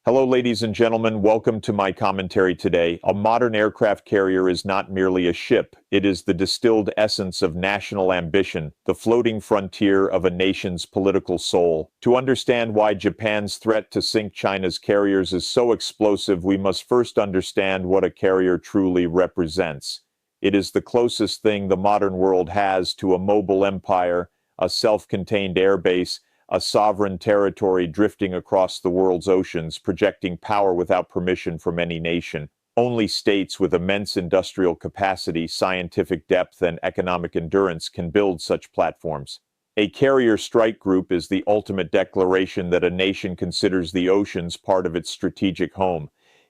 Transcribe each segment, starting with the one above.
Hello, ladies and gentlemen. Welcome to my commentary today. A modern aircraft carrier is not merely a ship. It is the distilled essence of national ambition, the floating frontier of a nation's political soul. To understand why Japan's threat to sink China's carriers is so explosive, we must first understand what a carrier truly represents. It is the closest thing the modern world has to a mobile empire, a self-contained airbase, a sovereign territory drifting across the world's oceans, projecting power without permission from any nation. Only states with immense industrial capacity, scientific depth, and economic endurance can build such platforms. A carrier strike group is the ultimate declaration that a nation considers the oceans part of its strategic home.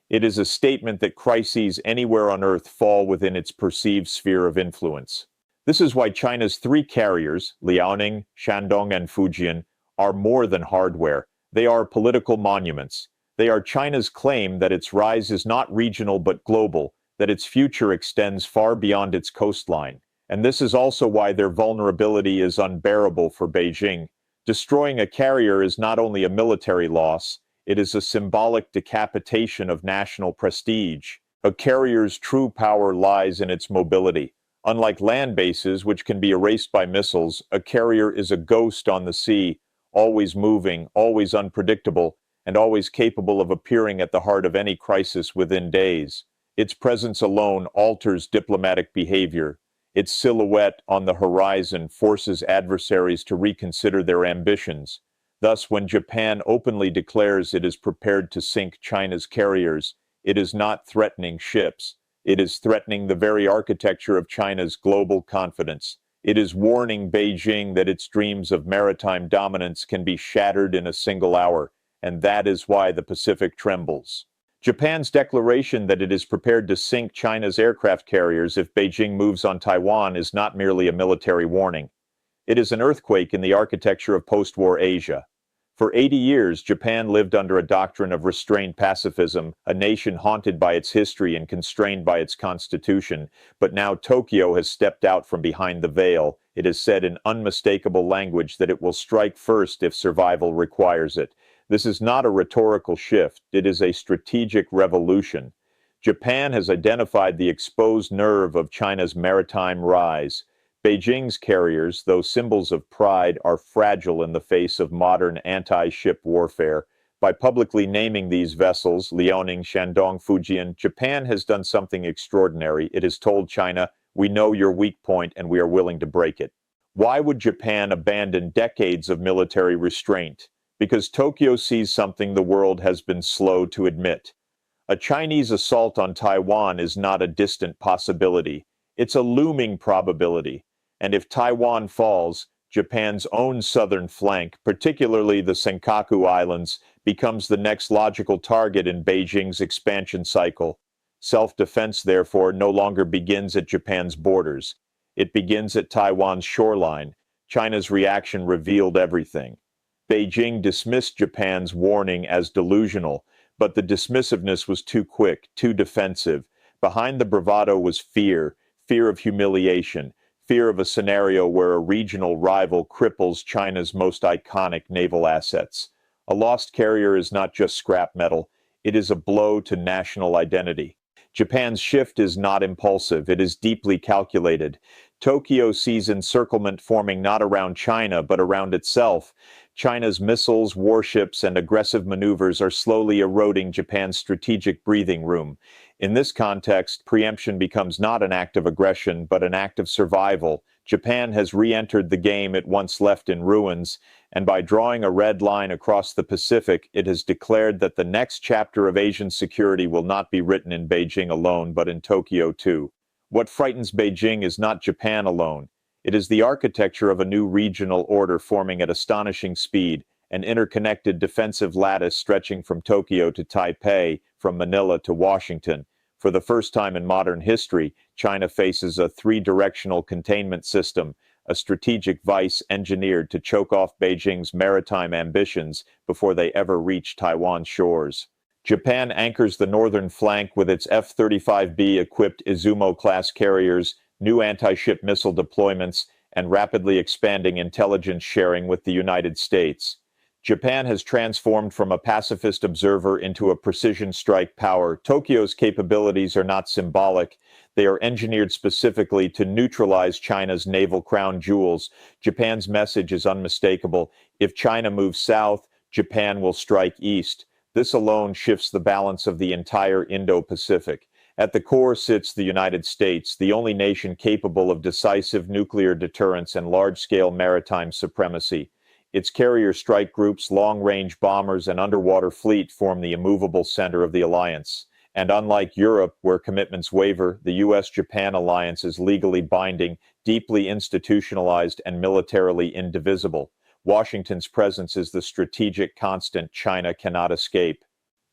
It is a statement that crises anywhere on Earth fall within its perceived sphere of influence. This is why China's three carriers, Liaoning, Shandong, and Fujian, are more than hardware. They are political monuments. They are China's claim that its rise is not regional but global, that its future extends far beyond its coastline. And this is also why their vulnerability is unbearable for Beijing. Destroying a carrier is not only a military loss, it is a symbolic decapitation of national prestige. A carrier's true power lies in its mobility. Unlike land bases, which can be erased by missiles, a carrier is a ghost on the sea, always moving, always unpredictable, and always capable of appearing at the heart of any crisis within days. Its presence alone alters diplomatic behavior. Its silhouette on the horizon forces adversaries to reconsider their ambitions. Thus, when Japan openly declares it is prepared to sink China's carriers, it is not threatening ships. It is threatening the very architecture of China's global confidence. It is warning Beijing that its dreams of maritime dominance can be shattered in a single hour, and that is why the Pacific trembles. Japan's declaration that it is prepared to sink China's aircraft carriers if Beijing moves on Taiwan is not merely a military warning. It is an earthquake in the architecture of post-war Asia. For 80 years, Japan lived under a doctrine of restrained pacifism, a nation haunted by its history and constrained by its constitution. But now Tokyo has stepped out from behind the veil. It has said in unmistakable language that it will strike first if survival requires it. This is not a rhetorical shift. It is a strategic revolution. Japan has identified the exposed nerve of China's maritime rise. Beijing's carriers, though symbols of pride, are fragile in the face of modern anti-ship warfare. By publicly naming these vessels, Liaoning, Shandong, Fujian, Japan has done something extraordinary. It has told China, "We know your weak point and we are willing to break it." Why would Japan abandon decades of military restraint? Because Tokyo sees something the world has been slow to admit. A Chinese assault on Taiwan is not a distant possibility. It's a looming probability. And if Taiwan falls, Japan's own southern flank, particularly the Senkaku Islands, becomes the next logical target in Beijing's expansion cycle. Self-defense, therefore, no longer begins at Japan's borders. It begins at Taiwan's shoreline. China's reaction revealed everything. Beijing dismissed Japan's warning as delusional, but the dismissiveness was too quick, too defensive. Behind the bravado was fear, fear of humiliation, fear of a scenario where a regional rival cripples China's most iconic naval assets. A lost carrier is not just scrap metal, it is a blow to national identity. Japan's shift is not impulsive, it is deeply calculated. Tokyo sees encirclement forming not around China, but around itself. China's missiles, warships, and aggressive maneuvers are slowly eroding Japan's strategic breathing room. In this context, preemption becomes not an act of aggression, but an act of survival. Japan has re-entered the game it once left in ruins, and by drawing a red line across the Pacific, it has declared that the next chapter of Asian security will not be written in Beijing alone, but in Tokyo too. What frightens Beijing is not Japan alone. It is the architecture of a new regional order forming at astonishing speed, an interconnected defensive lattice stretching from Tokyo to Taipei, from Manila to Washington. For the first time in modern history, China faces a three-directional containment system, a strategic vice engineered to choke off Beijing's maritime ambitions before they ever reach Taiwan's shores. Japan anchors the northern flank with its F-35B-equipped Izumo-class carriers, new anti-ship missile deployments, and rapidly expanding intelligence sharing with the United States. Japan has transformed from a pacifist observer into a precision strike power. Tokyo's capabilities are not symbolic. They are engineered specifically to neutralize China's naval crown jewels. Japan's message is unmistakable. If China moves south, Japan will strike east. This alone shifts the balance of the entire Indo-Pacific. At the core sits the United States, the only nation capable of decisive nuclear deterrence and large-scale maritime supremacy. Its carrier strike groups, long-range bombers, and underwater fleet form the immovable center of the alliance. And unlike Europe, where commitments waver, the US-Japan alliance is legally binding, deeply institutionalized, and militarily indivisible. Washington's presence is the strategic constant China cannot escape.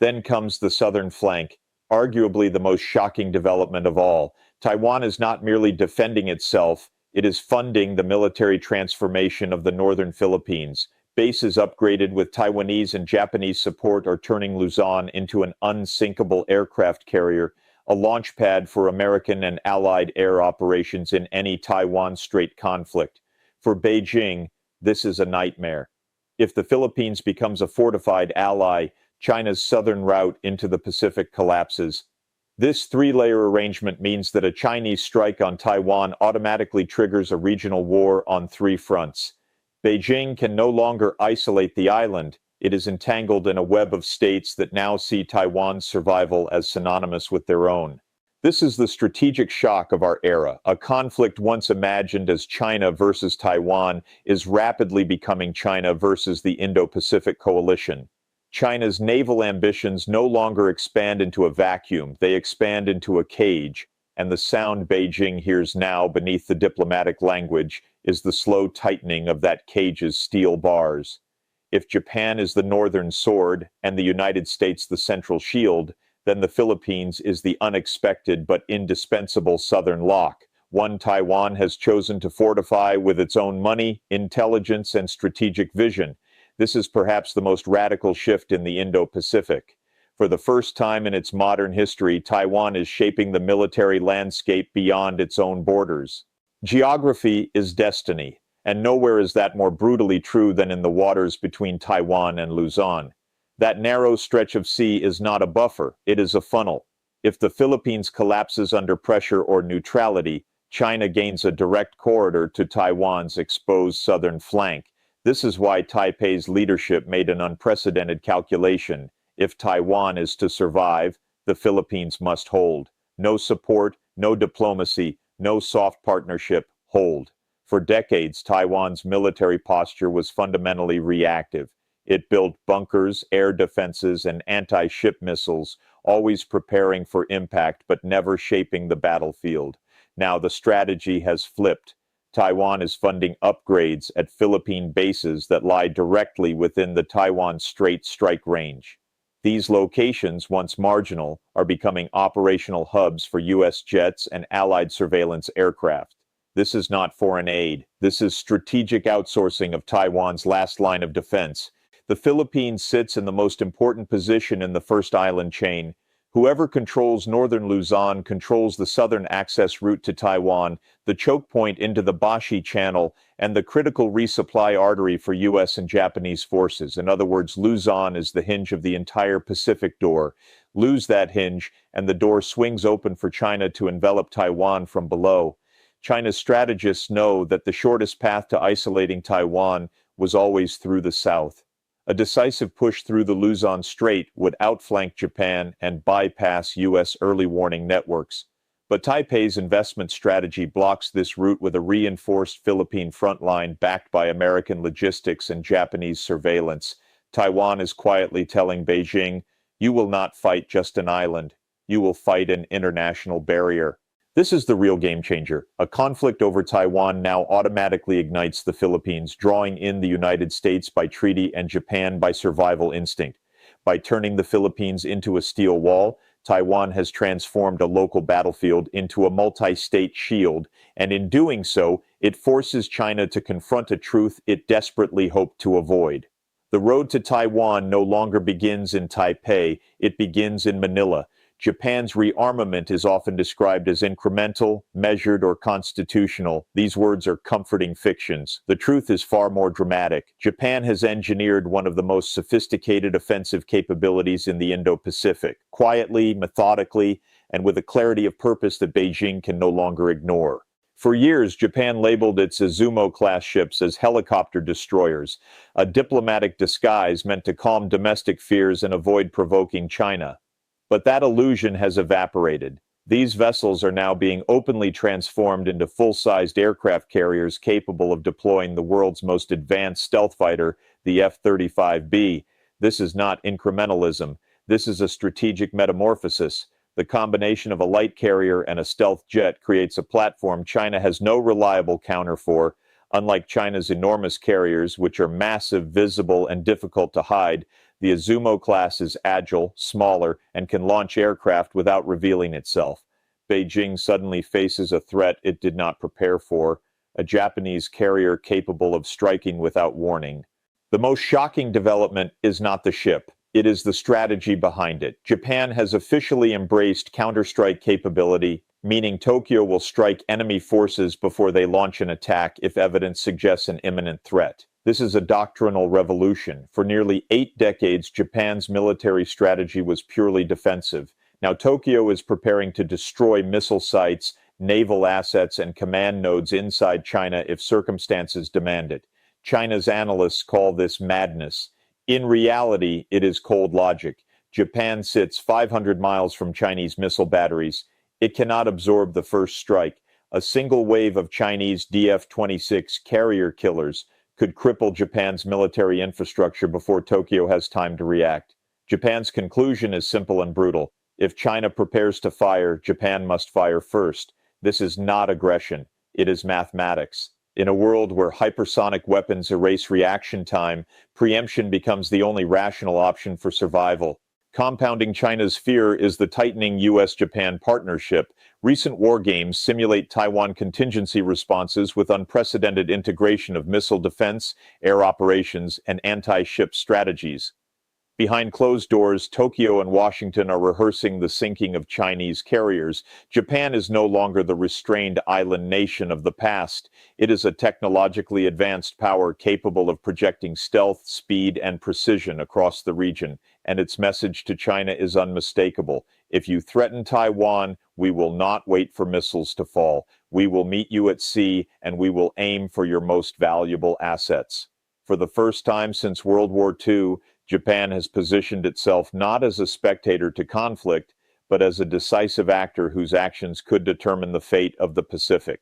Then comes the southern flank, arguably the most shocking development of all. Taiwan is not merely defending itself, it is funding the military transformation of the northern Philippines. Bases upgraded with Taiwanese and Japanese support are turning Luzon into an unsinkable aircraft carrier, a launch pad for American and allied air operations in any Taiwan Strait conflict. For Beijing, this is a nightmare. If the Philippines becomes a fortified ally, China's southern route into the Pacific collapses. This three-layer arrangement means that a Chinese strike on Taiwan automatically triggers a regional war on three fronts. Beijing can no longer isolate the island. It is entangled in a web of states that now see Taiwan's survival as synonymous with their own. This is the strategic shock of our era. A conflict once imagined as China versus Taiwan is rapidly becoming China versus the Indo-Pacific coalition. China's naval ambitions no longer expand into a vacuum, they expand into a cage, and the sound Beijing hears now beneath the diplomatic language is the slow tightening of that cage's steel bars. If Japan is the northern sword and the United States the central shield, then the Philippines is the unexpected but indispensable southern lock, one Taiwan has chosen to fortify with its own money, intelligence, and strategic vision. This is perhaps the most radical shift in the Indo-Pacific. For the first time in its modern history, Taiwan is shaping the military landscape beyond its own borders. Geography is destiny, and nowhere is that more brutally true than in the waters between Taiwan and Luzon. That narrow stretch of sea is not a buffer, it is a funnel. If the Philippines collapses under pressure or neutrality, China gains a direct corridor to Taiwan's exposed southern flank. This is why Taipei's leadership made an unprecedented calculation. If Taiwan is to survive, the Philippines must hold. No support, no diplomacy, no soft partnership, hold. For decades, Taiwan's military posture was fundamentally reactive. It built bunkers, air defenses, and anti-ship missiles, always preparing for impact but never shaping the battlefield. Now the strategy has flipped. Taiwan is funding upgrades at Philippine bases that lie directly within the Taiwan Strait strike range. These locations, once marginal, are becoming operational hubs for U.S. jets and Allied surveillance aircraft. This is not foreign aid. This is strategic outsourcing of Taiwan's last line of defense. The Philippines sits in the most important position in the first island chain. Whoever controls northern Luzon controls the southern access route to Taiwan, the choke point into the Bashi Channel, and the critical resupply artery for U.S. and Japanese forces. In other words, Luzon is the hinge of the entire Pacific door. Lose that hinge, and the door swings open for China to envelop Taiwan from below. China's strategists know that the shortest path to isolating Taiwan was always through the south. A decisive push through the Luzon Strait would outflank Japan and bypass U.S. early warning networks. But Taipei's investment strategy blocks this route with a reinforced Philippine front line backed by American logistics and Japanese surveillance. Taiwan is quietly telling Beijing, "You will not fight just an island. You will fight an international barrier." This is the real game changer. A conflict over Taiwan now automatically ignites the Philippines, drawing in the United States by treaty and Japan by survival instinct. By turning the Philippines into a steel wall, Taiwan has transformed a local battlefield into a multi-state shield, and in doing so, it forces China to confront a truth it desperately hoped to avoid. The road to Taiwan no longer begins in Taipei, it begins in Manila. Japan's rearmament is often described as incremental, measured, or constitutional. These words are comforting fictions. The truth is far more dramatic. Japan has engineered one of the most sophisticated offensive capabilities in the Indo-Pacific, quietly, methodically, and with a clarity of purpose that Beijing can no longer ignore. For years, Japan labeled its Izumo-class ships as helicopter destroyers, a diplomatic disguise meant to calm domestic fears and avoid provoking China. But that illusion has evaporated. These vessels are now being openly transformed into full-sized aircraft carriers capable of deploying the world's most advanced stealth fighter, the F-35B. This is not incrementalism. This is a strategic metamorphosis. The combination of a light carrier and a stealth jet creates a platform China has no reliable counter for. Unlike China's enormous carriers, which are massive, visible, and difficult to hide, the Izumo class is agile, smaller, and can launch aircraft without revealing itself. Beijing suddenly faces a threat it did not prepare for, a Japanese carrier capable of striking without warning. The most shocking development is not the ship. It is the strategy behind it. Japan has officially embraced counterstrike capability, meaning Tokyo will strike enemy forces before they launch an attack if evidence suggests an imminent threat. This is a doctrinal revolution. For nearly 8 decades, Japan's military strategy was purely defensive. Now Tokyo is preparing to destroy missile sites, naval assets, and command nodes inside China if circumstances demand it. China's analysts call this madness. In reality, it is cold logic. Japan sits 500 miles from Chinese missile batteries. It cannot absorb the first strike. A single wave of Chinese DF-26 carrier killers could cripple Japan's military infrastructure before Tokyo has time to react. Japan's conclusion is simple and brutal. If China prepares to fire, Japan must fire first. This is not aggression. It is mathematics. In a world where hypersonic weapons erase reaction time, preemption becomes the only rational option for survival. Compounding China's fear is the tightening U.S.-Japan partnership. Recent war games simulate Taiwan contingency responses with unprecedented integration of missile defense, air operations, and anti-ship strategies. Behind closed doors, Tokyo and Washington are rehearsing the sinking of Chinese carriers. Japan is no longer the restrained island nation of the past. It is a technologically advanced power capable of projecting stealth, speed, and precision across the region. And its message to China is unmistakable. If you threaten Taiwan, we will not wait for missiles to fall. We will meet you at sea, and we will aim for your most valuable assets. For the first time since World War II, Japan has positioned itself not as a spectator to conflict, but as a decisive actor whose actions could determine the fate of the Pacific.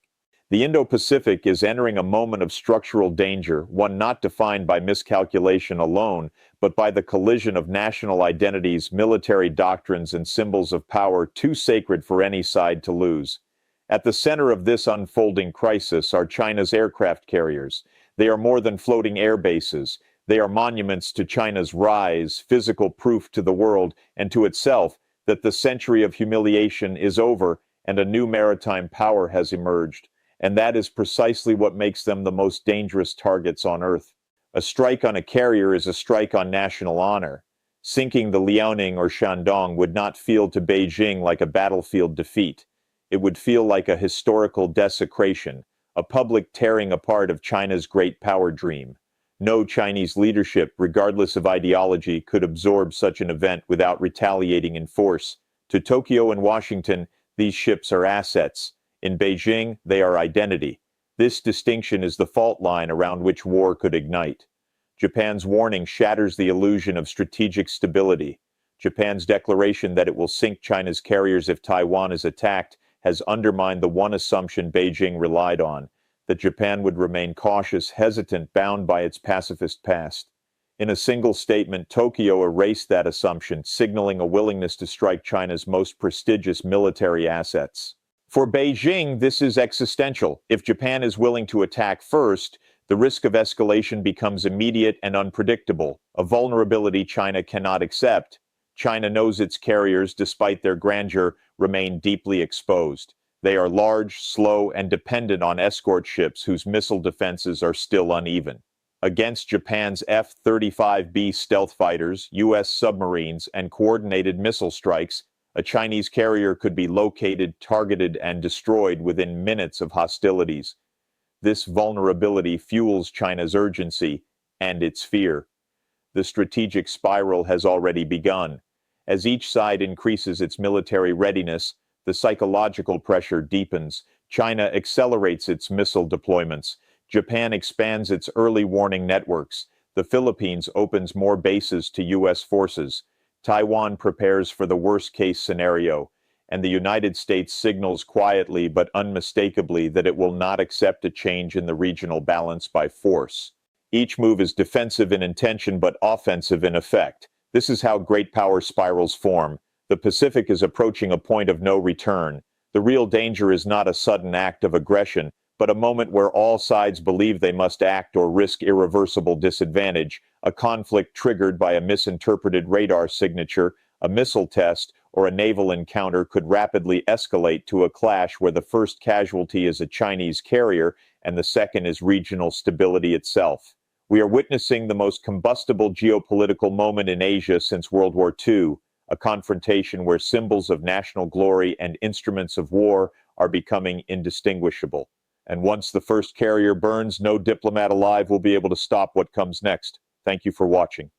The Indo-Pacific is entering a moment of structural danger, one not defined by miscalculation alone, but by the collision of national identities, military doctrines, and symbols of power too sacred for any side to lose. At the center of this unfolding crisis are China's aircraft carriers. They are more than floating air bases. They are monuments to China's rise, physical proof to the world and to itself that the century of humiliation is over and a new maritime power has emerged. And that is precisely what makes them the most dangerous targets on Earth. A strike on a carrier is a strike on national honor. Sinking the Liaoning or Shandong would not feel to Beijing like a battlefield defeat. It would feel like a historical desecration, a public tearing apart of China's great power dream. No Chinese leadership, regardless of ideology, could absorb such an event without retaliating in force. To Tokyo and Washington, these ships are assets. In Beijing, they are identity. This distinction is the fault line around which war could ignite. Japan's warning shatters the illusion of strategic stability. Japan's declaration that it will sink China's carriers if Taiwan is attacked has undermined the one assumption Beijing relied on, that Japan would remain cautious, hesitant, bound by its pacifist past. In a single statement, Tokyo erased that assumption, signaling a willingness to strike China's most prestigious military assets. For Beijing, this is existential. If Japan is willing to attack first, the risk of escalation becomes immediate and unpredictable, a vulnerability China cannot accept. China knows its carriers, despite their grandeur, remain deeply exposed. They are large, slow, and dependent on escort ships whose missile defenses are still uneven. Against Japan's F-35B stealth fighters, U.S. submarines, and coordinated missile strikes, A Chinese carrier could be located, targeted, and destroyed within minutes of hostilities. This vulnerability fuels China's urgency and its fear. The strategic spiral has already begun. As each side increases its military readiness, the psychological pressure deepens. China accelerates its missile deployments. Japan expands its early warning networks. The Philippines opens more bases to U.S. forces. Taiwan prepares for the worst-case scenario. And the United States signals quietly but unmistakably that it will not accept a change in the regional balance by force. Each move is defensive in intention but offensive in effect. This is how great power spirals form. The Pacific is approaching a point of no return. The real danger is not a sudden act of aggression, but a moment where all sides believe they must act or risk irreversible disadvantage, a conflict triggered by a misinterpreted radar signature, a missile test, or a naval encounter could rapidly escalate to a clash where the first casualty is a Chinese carrier and the second is regional stability itself. We are witnessing the most combustible geopolitical moment in Asia since World War II, a confrontation where symbols of national glory and instruments of war are becoming indistinguishable. And once the first carrier burns, no diplomat alive will be able to stop what comes next. Thank you for watching.